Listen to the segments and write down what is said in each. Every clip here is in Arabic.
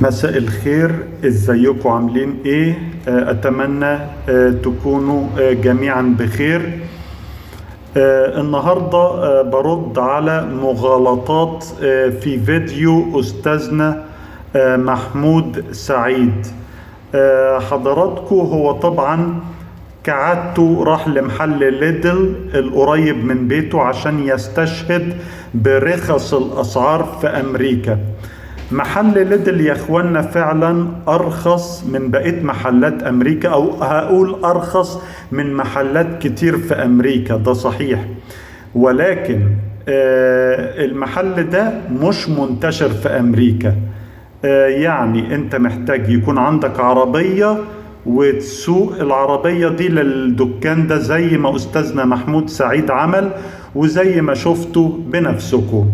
مساء الخير، ازيكم عاملين ايه؟ اتمنى تكونوا جميعا بخير. النهاردة برد على مغالطات في فيديو استاذنا محمود سعيد. حضراتكم هو طبعا كعادته راح لمحل ليدل القريب من بيته عشان يستشهد برخص الاسعار في امريكا. محل ليدل يا اخوانا فعلا ارخص من بقية محلات امريكا، او هقول ارخص من محلات كتير في امريكا، ده صحيح. ولكن المحل ده مش منتشر في امريكا. يعني انت محتاج يكون عندك عربية وتسوق العربية دي للدكان ده زي ما استاذنا محمود سعيد عمل وزي ما شفتوا بنفسكم.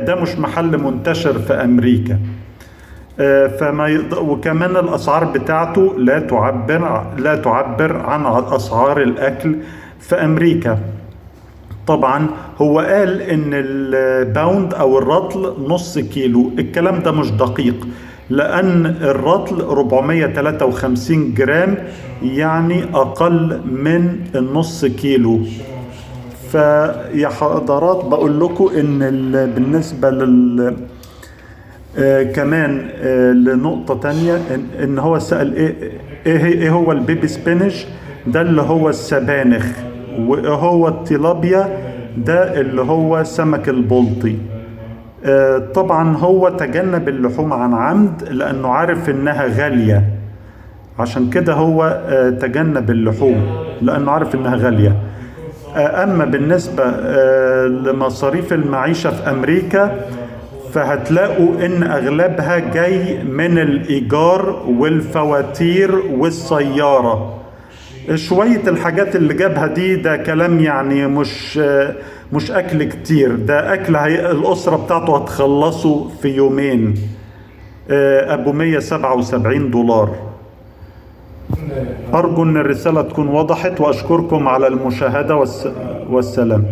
ده مش محل منتشر في امريكا. وكمان الاسعار بتاعته لا تعبر عن اسعار الاكل في امريكا. طبعا هو قال ان الباوند او الرطل نص كيلو، الكلام ده مش دقيق، لان الرطل 453 جرام، يعني اقل من النص كيلو. فيا حضرات بقول لكم ان بالنسبة كمان لنقطة تانية، ان هو سأل ايه هو البيبي سبينش، ده اللي هو السبانخ، وهو التيلابيا ده اللي هو سمك البلطي. طبعا هو تجنب اللحوم عن عمد لانه عارف انها غالية، عشان كده هو تجنب اللحوم لانه عارف انها غالية. اما بالنسبة لمصاريف المعيشة في امريكا فهتلاقوا ان اغلبها جاي من الايجار والفواتير والسيارة. شوية الحاجات اللي جابها دي ده كلام، يعني مش اكل كتير، ده اكل الاسرة بتاعته هتخلصوا في يومين. ابو $177. أرجو أن الرسالة تكون وضحت، وأشكركم على المشاهدة والسلام.